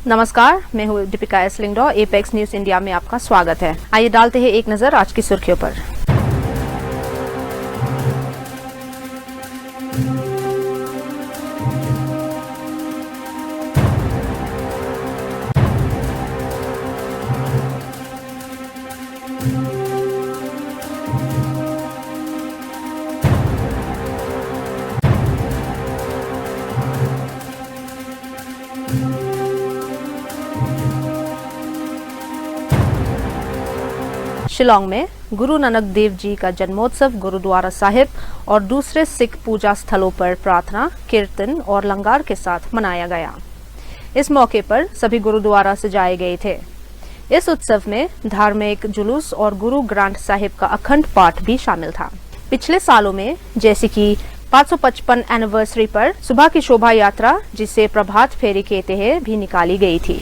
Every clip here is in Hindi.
नमस्कार, मैं हूँ Deepika S Lyngdoh. Apex news India में आपका स्वागत है। आइए डालते हैं एक नजर आज की सुर्खियों पर। शिलांग में गुरु नानक देव जी का जन्मोत्सव गुरुद्वारा साहिब और दूसरे सिख पूजा स्थलों पर प्रार्थना, कीर्तन और लंगर के साथ मनाया गया। इस मौके पर सभी गुरुद्वारा सजाए गए थे। इस उत्सव में धार्मिक जुलूस और गुरु ग्रंथ साहिब का अखंड पाठ भी शामिल था। पिछले सालों में जैसे कि 555 एनिवर्सरी पर सुबह की शोभा यात्रा, जिसे प्रभात फेरी कहते हैं, भी निकाली गई थी।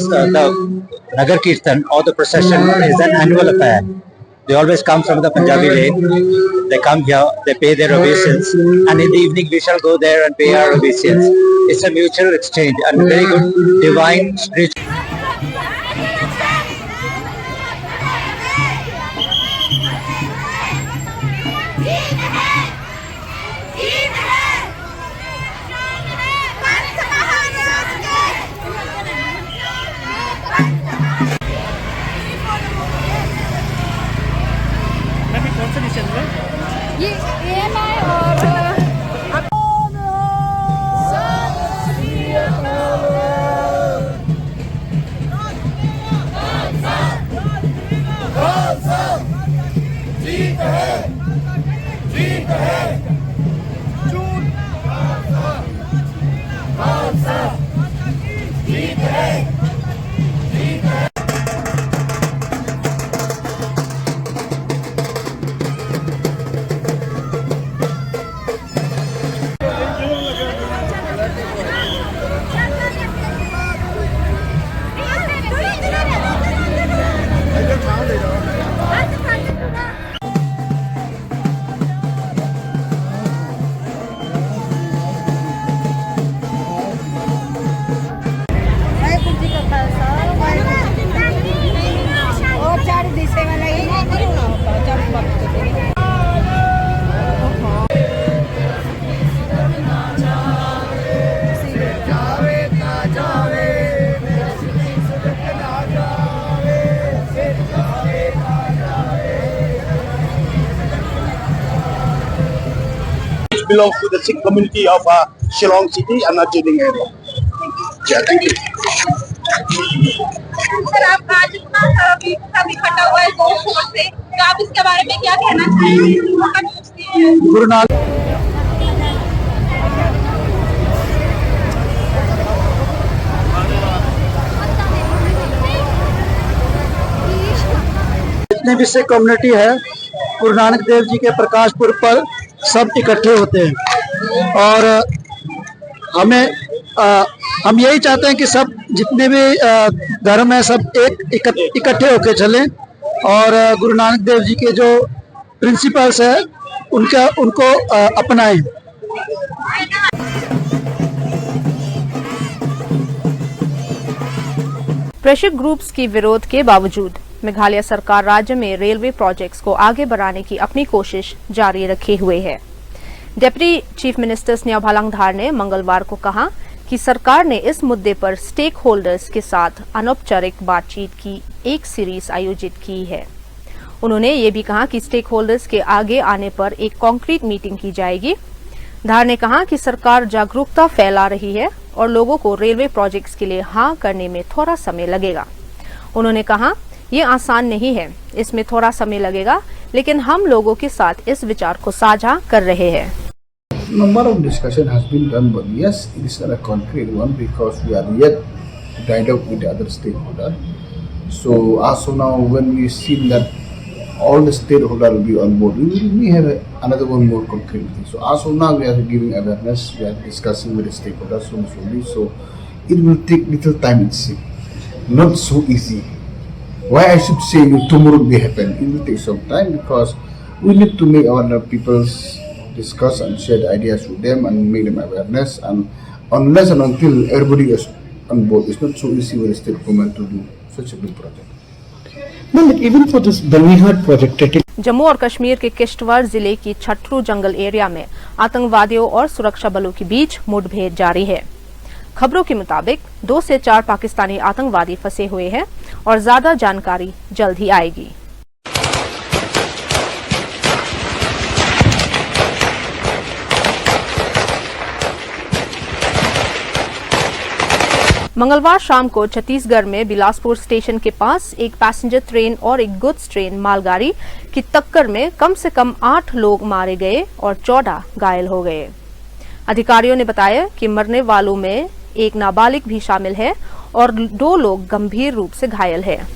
The Nagar Kirtan or the procession is an annual affair. They always come from the Punjabi lane. They come here, they pay their obeisance, and in the evening we shall go there and pay our obeisance. It's a mutual exchange and very good divine spiritual. ये EMI और जीत है, जीत है, जीत है। belongs to the Sikh community of Shillong city and Darjeeling area. Yeah, thank you. Sir, आप आज इतना सारा सब इकट्ठा हुआ है दो छोर से, तो आप इसके बारे में क्या कहना चाहेंगे? गुरु नानक जितने भी सिख कम्युनिटी है, गुरु नानक देव जी के प्रकाश पुरब पर सब इकट्ठे होते हैं और हम यही चाहते हैं कि सब जितने भी धर्म है सब इकट्ठे होकर चलें और गुरु नानक देव जी के जो प्रिंसिपल्स है उनको अपनाएं। प्रेशर ग्रुप्स की विरोध के बावजूद मेघालय सरकार राज्य में रेलवे प्रोजेक्ट्स को आगे बढ़ाने की अपनी कोशिश जारी रखे हुए है। डिप्टी चीफ मिनिस्टर स्नेहा भालांगधार ने मंगलवार को कहा कि सरकार ने इस मुद्दे पर स्टेक होल्डर्स के साथ अनौपचारिक बातचीत की एक सीरीज आयोजित की है। उन्होंने ये भी कहा कि स्टेक होल्डर्स के आगे आने पर एक कॉन्क्रीट मीटिंग की जाएगी। धार ने कहा कि सरकार जागरूकता फैला रही है और लोगों को रेलवे प्रोजेक्ट्स के लिए हाँ करने में थोड़ा समय लगेगा। उन्होंने कहा, ये आसान नहीं है, इसमें थोड़ा समय लगेगा, लेकिन हम लोगों के साथ इस विचार को साझा कर रहे हैं। Number of discussion has been done, but yes, it is not a concrete one because we are yet tied up with the other stakeholder. So as of now, when we see that all the stakeholder will be on board, we may have another one more concrete thing. So as of now, we are giving awareness, we are discussing with the stakeholders slowly. So it will take little time, it's not so easy. Why I should say tomorrow may happen? It will take some time because we need to make our people's discuss and share the ideas with them and make them awareness, and unless and until everybody is on board, it's not so easy for the state government to do such a big project. No, but even for this Balnihat project, Jammu और कश्मीर के किश्तवाड़ जिले की छटरू जंगल एरिया में आतंकवादियों और सुरक्षा बलों के बीच मुठभेड़ जारी है। खबरों के मुताबिक 2 से 4 पाकिस्तानी आतंकवादी फंसे हुए हैं और ज्यादा जानकारी जल्द ही आएगी। मंगलवार शाम को छत्तीसगढ़ में बिलासपुर स्टेशन के पास एक पैसेंजर ट्रेन और एक गुड्स ट्रेन मालगाड़ी की टक्कर में कम से कम 8 लोग मारे गए और 14 घायल हो गए। अधिकारियों ने बताया कि मरने वालों में एक नाबालिग भी शामिल है और 2 लोग गंभीर रूप से घायल हैं।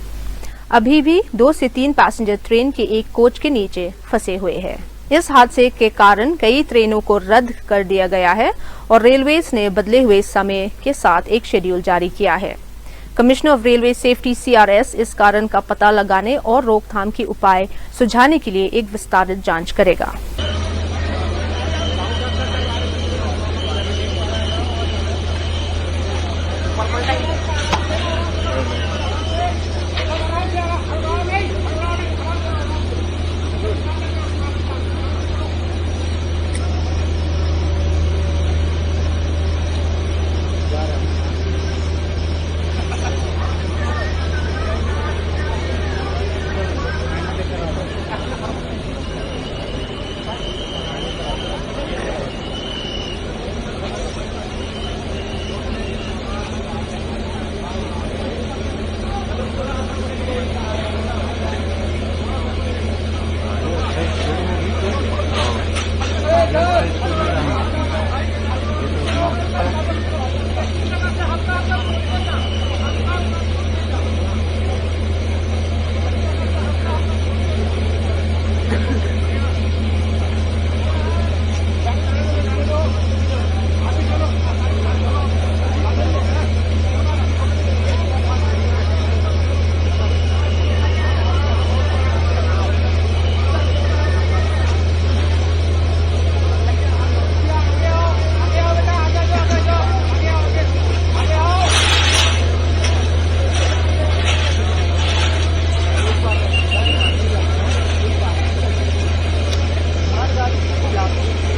अभी भी 2 से 3 पैसेंजर ट्रेन के एक कोच के नीचे फंसे हुए हैं। इस हादसे के कारण कई ट्रेनों को रद्द कर दिया गया है और रेलवेज ने बदले हुए समय के साथ एक शेड्यूल जारी किया है। Commissioner of railway safety CRS इस कारण का पता लगाने और रोकथाम के उपाय सुझाने के लिए एक विस्तारित जांच करेगा।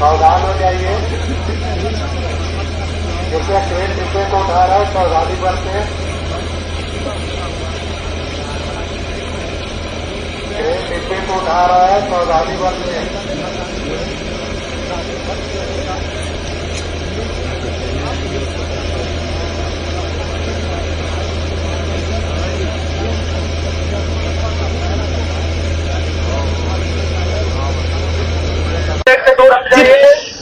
सावधान हो जाइए। कृपया ट्रेन डिब्बे को उठा रहा है, सावधानी बरतें। ट्रेन डिब्बे को उठा रहा है, सावधानी बरतें।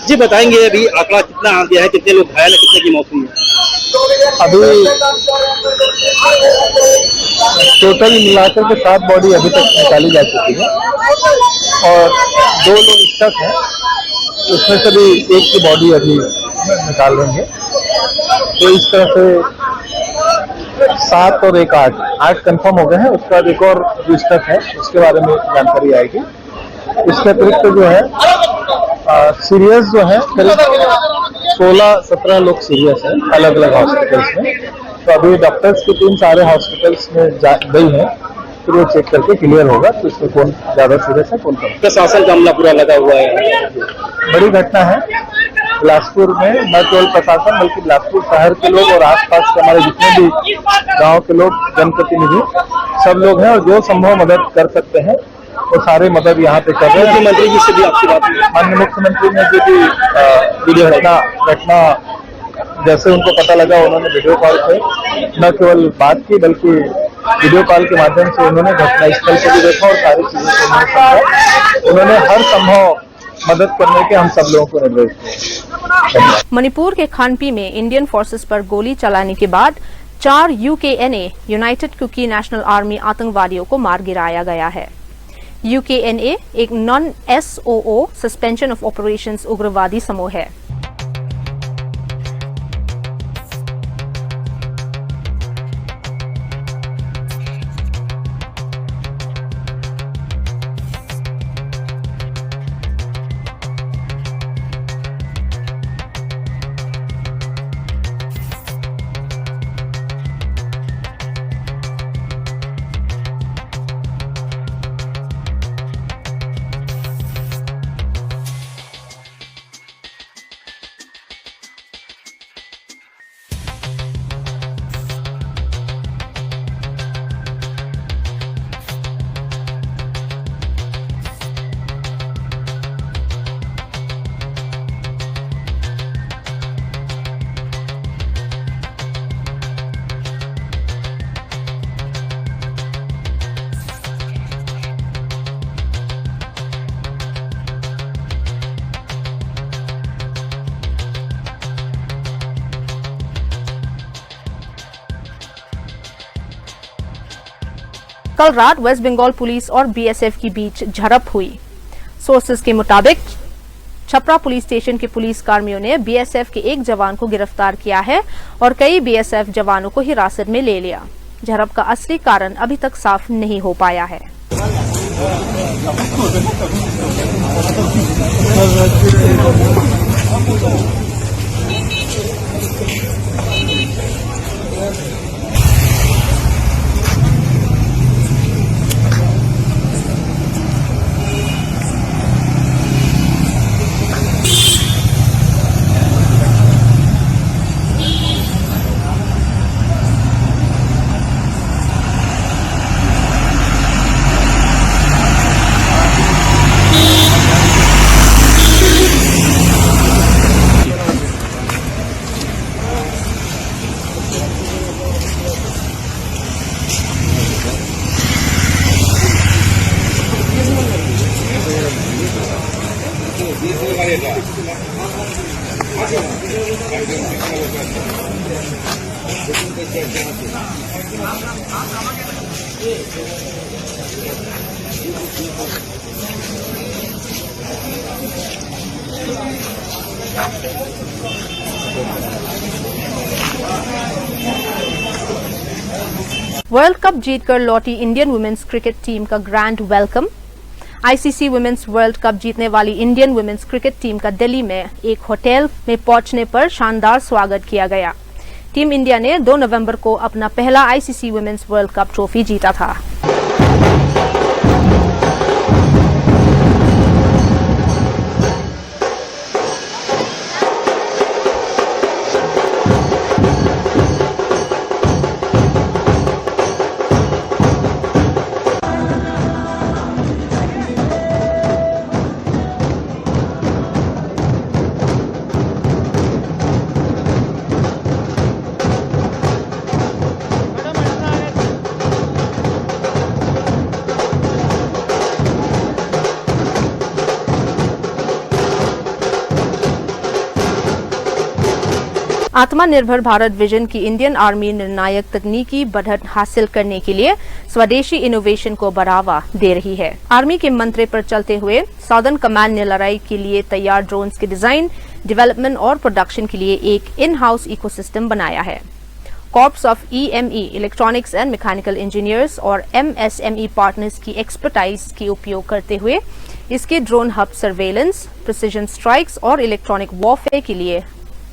जी बताएंगे अभी आंकड़ा कितना आ गया है, कितने लोग घायल है, कितने की मौत हुई है? अभी टोटल मिलाकर के 7 बॉडी अभी तक निकाली जा चुकी है और 2 लोग स्टक हैं, उसमें से भी एक की बॉडी अभी निकाल लेंगे। तो इस तरह से 7 और 1 8 कंफर्म हो गए हैं। उसके बाद एक और जो स्टक है उसके बारे में जानकारी आएगी। इसके अतिरिक्त जो है सीरियस जो है करीब 16-17 लोग सीरियस हैं अलग अलग हॉस्पिटल्स में। तो अभी डॉक्टर्स की टीम सारे हॉस्पिटल्स में गई है, फिर वो चेक करके क्लियर होगा तो इसमें कौन ज्यादा सीरियस है कौन कम। प्रशासन का हमला पूरा लगा हुआ है। बड़ी घटना है बिलासपुर में, न केवल प्रशासन बल्कि बिलासपुर शहर के लोग और आसपास के हमारे जितने भी गांव के लोग, जनप्रतिनिधि सब लोग हैं और जो संभव मदद कर सकते हैं वो सारे मदद यहाँ पे कर रहे हैं। मुख्यमंत्री जी से भी आपकी बात हुई? माननीय मुख्यमंत्री ने जो भी घटना जैसे उनको पता लगा, उन्होंने वीडियो कॉल पे न केवल बात की बल्कि वीडियो कॉल के माध्यम से उन्होंने घटनास्थल को भी देखा और सारी चीजों को उन्होंने समझा। उन्होंने हर संभव मदद करने के हम सब लोगों को निर्देश दिए। मणिपुर के खानपी में इंडियन फोर्सेस पर गोली चलाने के बाद 4 UKNA United Kuki National Army आतंकवादियों को मार गिराया गया है। UKNA एक non SOO suspension of operations उग्रवादी समूह है। कल रात वेस्ट बंगाल पुलिस और BSF के बीच झड़प हुई। सोर्सेज के मुताबिक छपरा पुलिस स्टेशन के पुलिस कर्मियों ने BSF के एक जवान को गिरफ्तार किया है और कई BSF जवानों को हिरासत में ले लिया। झड़प का असली कारण अभी तक साफ नहीं हो पाया है। वर्ल्ड कप जीतकर लौटी इंडियन वुमेन्स क्रिकेट टीम का grand welcome. ICC women's World Cup जीतने वाली इंडियन वुमेन्स क्रिकेट टीम का दिल्ली में एक होटल में पहुंचने पर शानदार स्वागत किया गया। टीम इंडिया ने 2 नवंबर को अपना पहला ICC women's World Cup trophy जीता था। आत्मनिर्भर भारत विजन की इंडियन आर्मी निर्णायक तकनीकी बढ़त हासिल करने के लिए स्वदेशी इनोवेशन को बढ़ावा दे रही है। आर्मी के मंत्र पर चलते हुए साउदर्न कमांड ने लड़ाई के लिए तैयार ड्रोन्स के डिजाइन, डेवलपमेंट और प्रोडक्शन के लिए एक इन हाउस इकोसिस्टम बनाया है। Corps of EME electronics and mechanical engineers और MSME पार्टनर्स की एक्सपर्टाइज के उपयोग करते हुए इसके drone hub surveillance, precision strikes और इलेक्ट्रॉनिक वॉरफेयर के लिए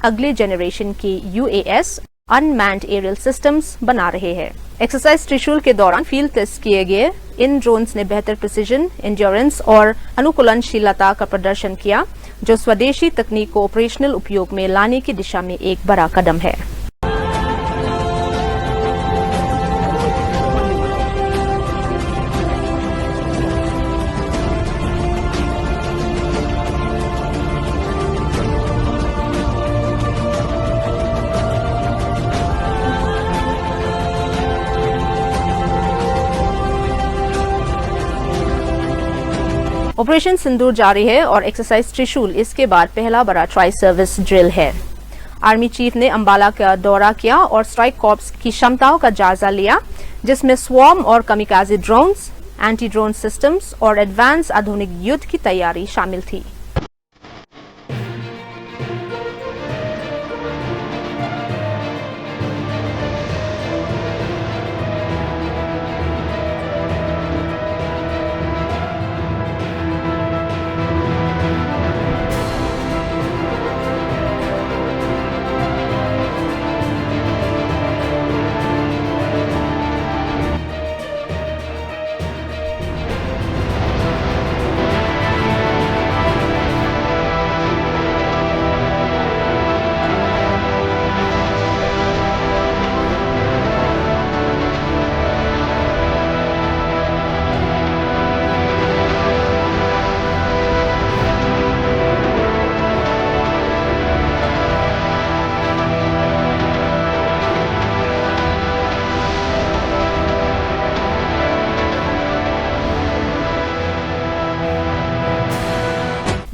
अगले जनरेशन के UAS अनमैन्ड एरियल सिस्टम्स बना रहे हैं। एक्सरसाइज त्रिशूल के दौरान फील्ड टेस्ट किए गए इन ड्रोन्स ने बेहतर प्रिसीजन, एंड्योरेंस और अनुकूलनशीलता का प्रदर्शन किया, जो स्वदेशी तकनीक को ऑपरेशनल उपयोग में लाने की दिशा में एक बड़ा कदम है। ऑपरेशन सिंदूर जारी है और एक्सरसाइज त्रिशूल इसके बाद पहला बड़ा ट्राई सर्विस ड्रिल है। आर्मी चीफ ने अंबाला का दौरा किया और स्ट्राइक कॉर्प्स की क्षमताओं का जायजा लिया, जिसमें स्वॉर्म और kamikaze drones, anti drone systems और एडवांस आधुनिक युद्ध की तैयारी शामिल थी।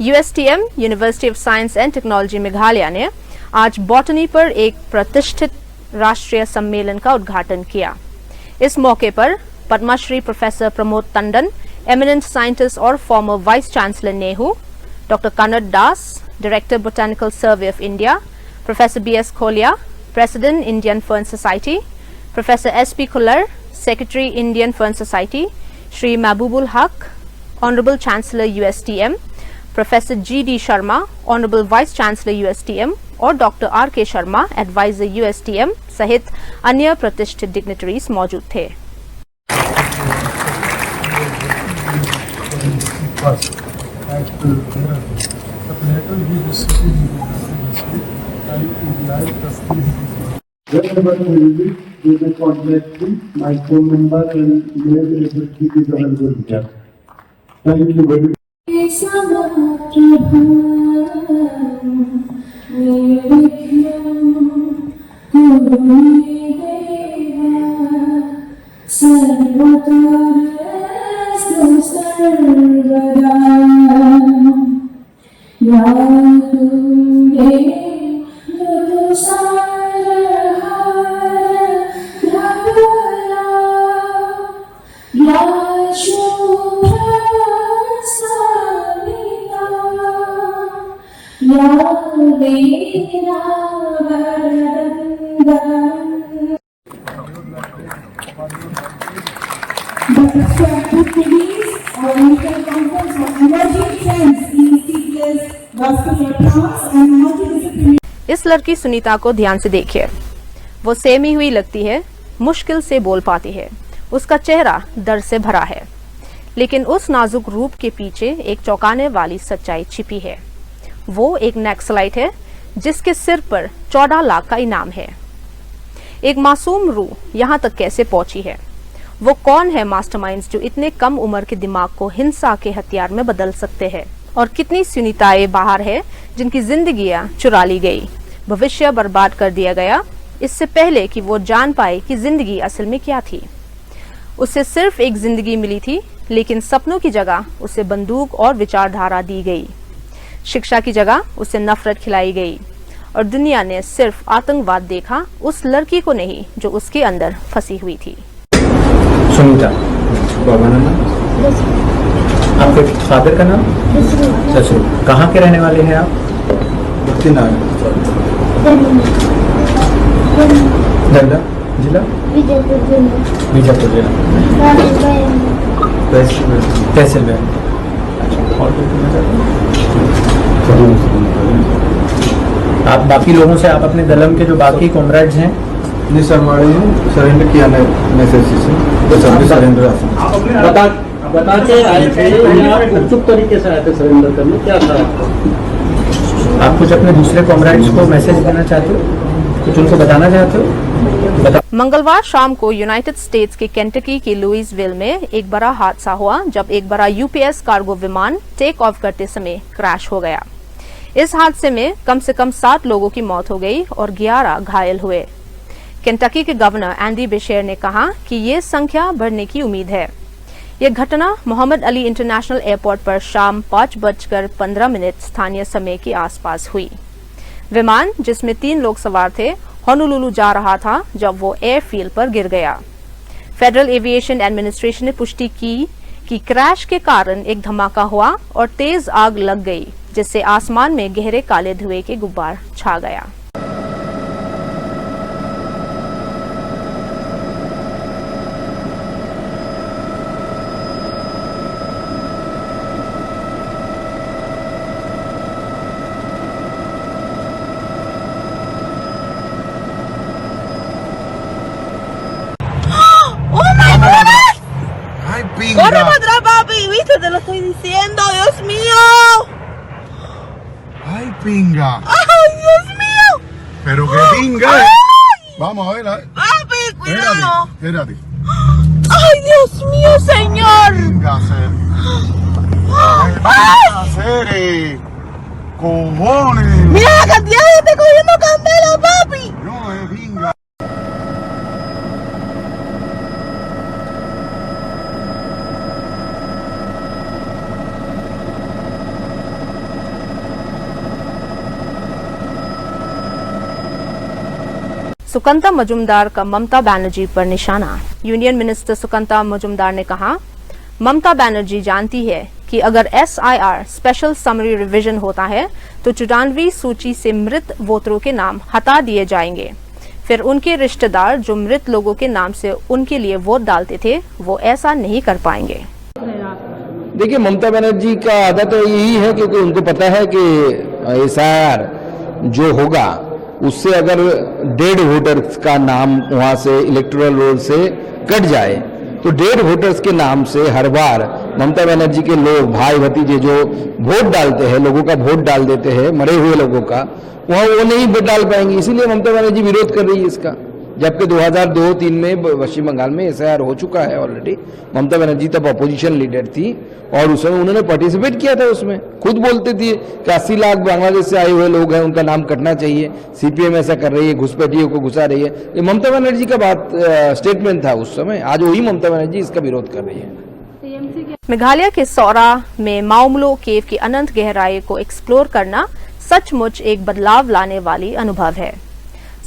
USTM university of science and technology Meghalaya ने आज बॉटनी पर एक प्रतिष्ठित राष्ट्रीय सम्मेलन का उद्घाटन किया। इस मौके पर Padmashri professor Pramod Tandon, eminent scientist और former vice chancellor Nehru, doctor Kannad Das, director botanical survey of India, professor BS Kholia, president Indian fern society, professor SP Khullar, secretary Indian fern society, Shri Mahbubul Haque, honourable chancellor USTM, professor GD. Sharma, honourable vice chancellor USTM और doctor RK. Sharma, advisor USTM सहित अन्य प्रतिष्ठित डिग्नेटरीज मौजूद थे। इस लड़की सुनीता को ध्यान से देखिए। वो सेमी हुई लगती है, मुश्किल से बोल पाती है, उसका चेहरा दर्द से भरा है, लेकिन उस नाजुक रूप के पीछे एक चौंकाने वाली सच्चाई छिपी है। वो एक नक्सलाइट है जिसके सिर पर 14 लाख का इनाम है। एक मासूम रूह यहाँ तक कैसे पहुंची है? वो कौन है मास्टरमाइंड्स जो इतने कम उम्र के दिमाग को हिंसा के हथियार में बदल सकते हैं? और कितनी सुनीताएं बाहर है जिनकी जिंदगियां चुरा ली गई, भविष्य बर्बाद कर दिया गया, इससे पहले कि वो जान पाए कि जिंदगी असल में क्या थी। उसे सिर्फ एक जिंदगी मिली थी, लेकिन सपनों की जगह उसे बंदूक और विचारधारा दी गई। शिक्षा की जगह उसे नफरत खिलाई गई और दुनिया ने सिर्फ आतंकवाद देखा, उस लड़की को नहीं जो उसके अंदर फंसी हुई थी। सुनीता, बाबा का नाम? आपके फादर का नाम? ससुर। कहाँ के रहने वाले हैं आप? दंडा जिला? बीजापुर जिला। तहसील में। और आप बाकी लोगों से, आप अपने दलम के जो बाकी कॉमरेड्स हैं, नहीं सर, हमारे सरेंडर किया मैसेज से, तो सभी सरेंडर बता के आए थे या उत्सुक तरीके से आए थे सरेंडर करने? क्या था आप कुछ अपने दूसरे कॉमरेड्स को मैसेज देना चाहते हो, कुछ उनको बताना चाहते हो? मंगलवार शाम को यूनाइटेड स्टेट्स के केंटकी की लुइसविल में एक बड़ा हादसा हुआ जब एक बड़ा यूपीएस कार्गो विमान टेक ऑफ करते समय क्रैश हो गया। इस हादसे में कम से कम 7 लोगों की मौत हो गई और 11 घायल हुए। केंटकी के गवर्नर एंडी बेशेर ने कहा कि ये संख्या बढ़ने की उम्मीद है। यह घटना मोहम्मद अली इंटरनेशनल एयरपोर्ट पर शाम 5:15 स्थानीय समय के आसपास हुई। विमान जिसमें 3 लोग सवार थे होनोलुलु जा रहा था जब वो एयरफील्ड पर गिर गया। फेडरल एविएशन एडमिनिस्ट्रेशन ने पुष्टि की कि क्रैश के कारण एक धमाका हुआ और तेज आग लग गई, जिससे आसमान में गहरे काले धुएं के गुब्बार छा गया। ¡Corre para atrás, papi! ¿Viste? Te lo estoy diciendo, Dios mío. Ay, pinga. ¡Ay, Dios mío! Pero qué pinga. Vamos a ver. Papi, cuidado. Espérate. ¡Ay, Dios mío, señor! Pinga, hacer. ¡Ay! Cojones. ¡Mira la cantidad de gente cogiendo candela, papi! No, es pinga. सुकंता Majumdar का ममता बनर्जी पर निशाना। यूनियन मिनिस्टर सुकंता मजुमदार ने कहा, ममता बनर्जी जानती है कि अगर SIR स्पेशल समरी रिवीजन होता है तो 94वीं सूची से मृत वोटरों के नाम हटा दिए जाएंगे। फिर उनके रिश्तेदार जो मृत लोगों के नाम से उनके लिए वोट डालते थे वो ऐसा नहीं कर पाएंगे। देखिए, ममता बनर्जी का आदत तो यही है क्योंकि उनको पता है कि SIR जो होगा उससे अगर डेड वोटर्स का नाम वहां से इलेक्टोरल रोल से कट जाए तो डेड वोटर्स के नाम से हर बार ममता बनर्जी के लोग भाई भतीजे जो वोट डालते हैं, लोगों का वोट डाल देते हैं, मरे हुए लोगों का, वहां वो नहीं वोट डाल पाएंगे। इसीलिए ममता बनर्जी विरोध कर रही है इसका। जबकि 2002-03 में पश्चिम बंगाल में SIR हो चुका है ऑलरेडी। ममता बनर्जी तब अपोजिशन लीडर थी और उस समय उन्होंने पार्टिसिपेट किया था उसमें। खुद बोलते थे कि 80 लाख बांग्लादेश से आए हुए लोग हैं, उनका नाम कटना चाहिए। CPM ऐसा कर रही है, घुसपैठियों को घुसा रही है। ये ममता बनर्जी का बात स्टेटमेंट था उस समय। आज वही ममता बनर्जी इसका विरोध कर रही है। मेघालय के सौरा में माउमलो केव की अनंत गहराई को एक्सप्लोर करना सचमुच एक बदलाव लाने वाली अनुभव है।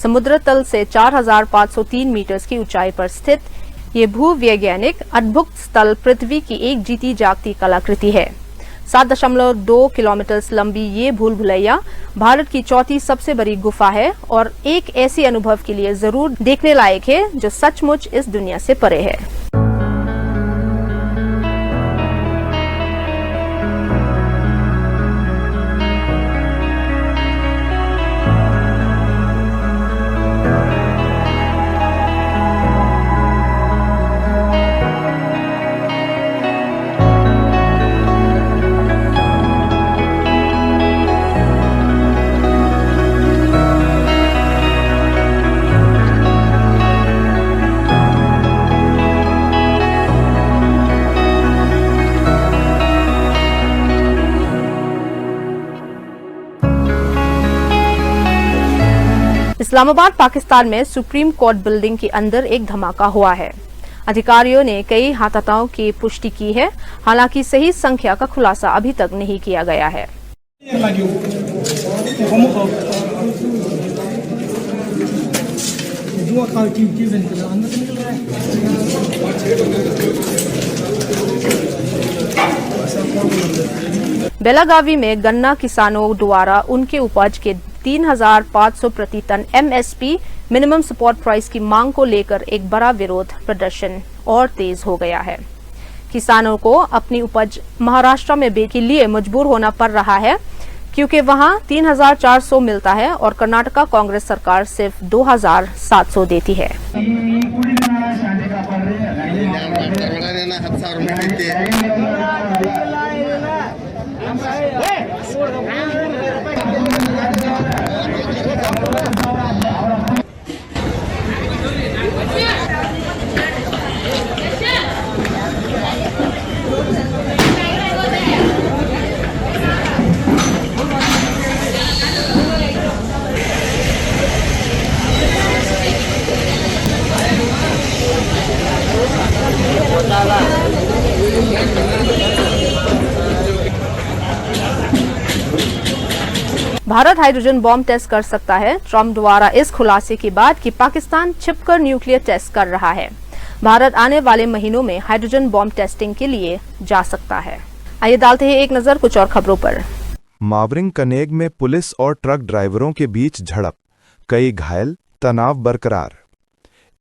समुद्र तल से 4503 मीटर की ऊंचाई पर स्थित ये भूवैज्ञानिक अद्भुत स्थल पृथ्वी की एक जीती जागती कलाकृति है। 7.2 किलोमीटर लंबी ये भूल भुलैया भारत की चौथी सबसे बड़ी गुफा है और एक ऐसी अनुभव के लिए जरूर देखने लायक है जो सचमुच इस दुनिया से परे है। इस्लामाबाद पाकिस्तान में सुप्रीम कोर्ट बिल्डिंग के अंदर एक धमाका हुआ है। अधिकारियों ने कई हादसों की पुष्टि की है, हालांकि सही संख्या का खुलासा अभी तक नहीं किया गया है। बेलागावी में गन्ना किसानों द्वारा उनके उपज के 3,500 प्रति tonne MSP minimum support price की मांग को लेकर एक बड़ा विरोध प्रदर्शन और तेज हो गया है। किसानों को अपनी उपज महाराष्ट्र में बेचने के लिए मजबूर होना पड़ रहा है क्योंकि वहां 3,400 मिलता है और कर्नाटका कांग्रेस सरकार सिर्फ 2,700 देती है। भारत हाइड्रोजन बॉम्ब टेस्ट कर सकता है। ट्रंप द्वारा इस खुलासे के बाद कि पाकिस्तान छिपकर न्यूक्लियर टेस्ट कर रहा है। भारत आने वाले महीनों में हाइड्रोजन बॉम्ब टेस्टिंग के लिए जा सकता है। आइए डालते हैं एक नजर कुछ और खबरों पर। मावरिंग कनेग में पुलिस और ट्रक ड्राइवरों के बीच झड़प, कई घायल, तनाव बरकरार।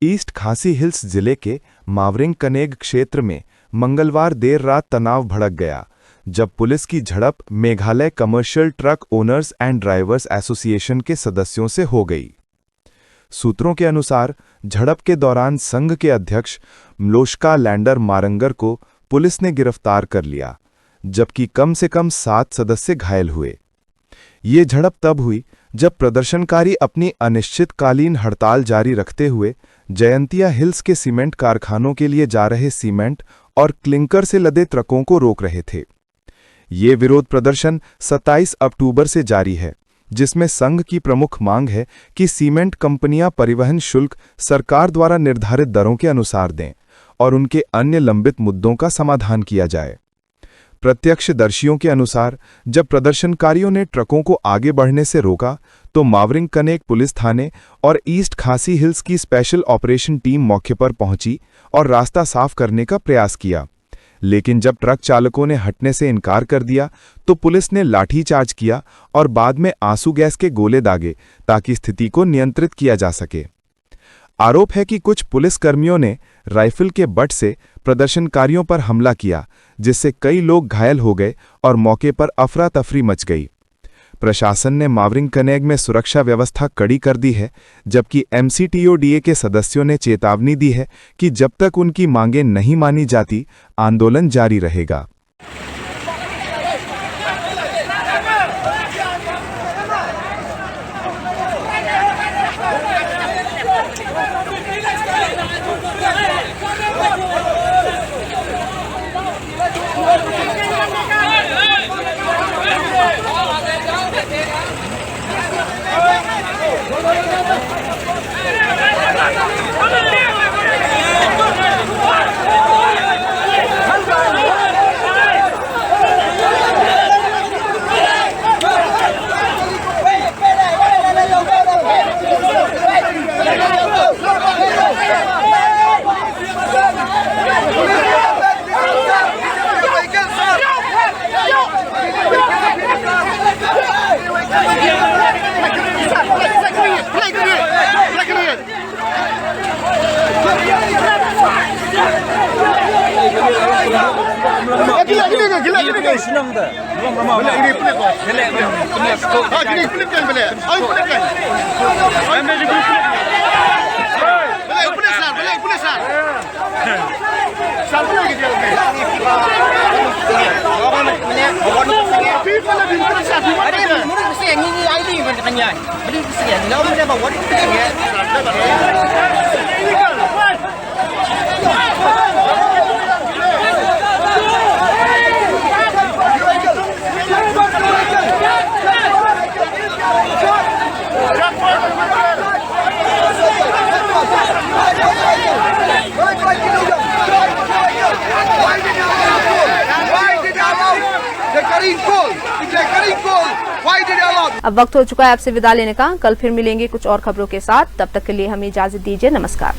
ईस्ट खासी हिल्स जिले के मावरिंग कनेग क्षेत्र में मंगलवार देर रात तनाव भड़क गया जब पुलिस की झड़प Meghalaya commercial truck owners and drivers association के सदस्यों से हो गई। सूत्रों के अनुसार झड़प के दौरान संघ के अध्यक्ष म्लोष्का लैंडर मारंगर को पुलिस ने गिरफ्तार कर लिया, जबकि कम से कम 7 सदस्य घायल हुए। ये झड़प तब हुई जब प्रदर्शनकारी अपनी अनिश्चितकालीन हड़ताल जारी रखते हुए जयंतिया हिल्स के सीमेंट कारखानों के लिए जा रहे सीमेंट और क्लिंकर से लदे ट्रकों को रोक रहे थे। ये विरोध प्रदर्शन 27 अक्टूबर से जारी है, जिसमें संघ की प्रमुख मांग है कि सीमेंट कंपनियां परिवहन शुल्क सरकार द्वारा निर्धारित दरों के अनुसार दें और उनके अन्य लंबित मुद्दों का समाधान किया जाए। प्रत्यक्षदर्शियों के अनुसार जब प्रदर्शनकारियों ने ट्रकों को आगे बढ़ने से रोका तो मावरिंग कनेग पुलिस थाने और ईस्ट खासी हिल्स की स्पेशल ऑपरेशन टीम मौके पर पहुंची और रास्ता साफ करने का प्रयास किया, लेकिन जब ट्रक चालकों ने हटने से इनकार कर दिया तो पुलिस ने लाठीचार्ज किया और बाद में आंसू गैस के गोले दागे ताकि स्थिति को नियंत्रित किया जा सके। आरोप है कि कुछ पुलिसकर्मियों ने राइफल के बट से प्रदर्शनकारियों पर हमला किया, जिससे कई लोग घायल हो गए और मौके पर अफरा तफरी मच गई। प्रशासन ने मावरिंग कनेग में सुरक्षा व्यवस्था कड़ी कर दी है, जबकि MCTODA के सदस्यों ने चेतावनी दी है कि जब तक उनकी मांगें नहीं मानी जाती, आंदोलन जारी रहेगा। अब वक्त हो चुका है आपसे विदा लेने का। कल फिर मिलेंगे कुछ और खबरों के साथ। तब तक के लिए हमें इजाजत दीजिए। नमस्कार।